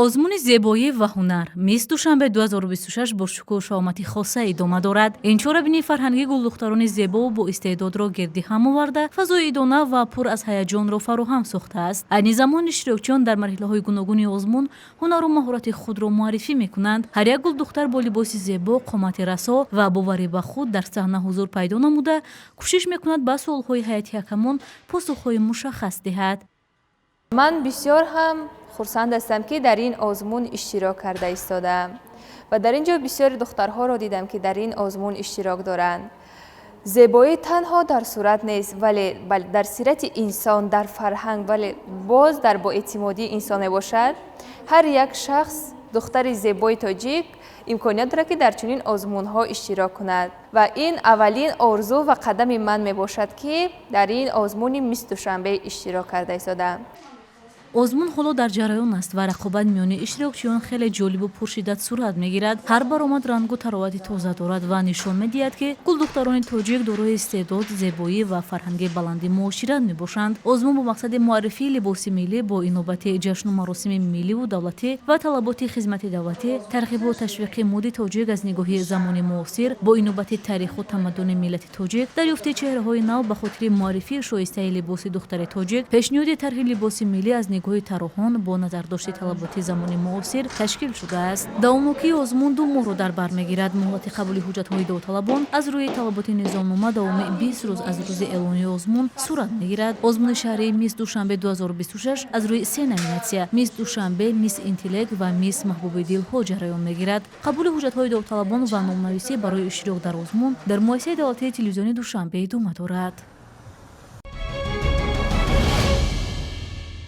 озмуни зебоӣ ва ҳунар мис душанбе 2026 бо шукӯҳ шаомати хоса идома дорад. Ин чорабини фарҳангӣ гулдухтарони зебову боистеъдодро гирди ҳам оварда, фазои идона ва пур аз ҳаяҷонро фароҳам сохтааст. Айни замон иштирокчиён дар марҳилаҳои гуногуни озмун ҳунару маҳорати худро муаррифӣ мекунанд. Ҳар як гулдухтар бо либоси зебо, қомати расо ва боварӣ ба худ дар саҳна ҳузур пайдо намуда, кӯшиш мекунад ба суолҳои ҳайати ҳакамон посухҳои мушаххас диҳад. ман бисёр ҳам хурсанд ҳастам, ки дар ин озмун иштирок карда истодам ва дар ин ҷо бисёри духтарҳоро дидам, ки дар ин озмун иштирок доранд. зебоӣ танҳо дар сурат нест, вале дар сирати инсон, дар фарҳанг, вале боз дар боэътимодии инсон мебошад. ҳар як шахс, духтари зебои тоҷик имконият дорад, ки дар чунин озмунҳо иштирок кунад ва ин аввалин орзу ва қадами ман мебошад, ки дар ин озмуни мис душанбе иштирок карда истодам. озмун ҳоло дар ҷараён аст ва рақобат миёни иштирокчиён хеле ҷолибу пуршиддат сурат мегирад. ҳар баромад рангу таровати тоза дорад ва нишон медиҳад, ки гулдухтарони тоҷик дорои истеъдод, зебоӣ ва фарҳанги баланди муошират мебошанд. озмун бо мақсади муаррифии либоси миллӣ бо инобати ҷашну маросими милливу давлатӣ ва талаботи хизмати давлатӣ, тарғибу ташвиқи моди тоҷик аз нигоҳи замони муосир, бо инобати таъриху тамаддуни миллати тоҷик, дарёфти чеҳраҳои нав ба хотири муаррифии шоистаи либоси духтари тоҷик, пешниҳоди тарҳи либоси миллӣ аз нигоҳи тароҳон бо назардошти талаботи замони муосир ташкил шудааст. давомнокии озмун 2 моҳро дар бар мегирад. муҳлати қабули ҳуҷҷатҳои довталабон аз рӯи талаботи низомнома давоми 20 рӯз аз рӯзи эълонии озмун сурат мегирад. озмуни шаҳрии мис душанбе 2026 аз рӯи 3 номинатсия мис душанбе, мис интеллект ва мис маҳбуби дилҳо ҷараён мегирад. қабули ҳуҷҷатҳои довталабон ва номнависӣ барои иштирок дар озмун дар муассисаи давлатии телевизиони душанбе идома дорад.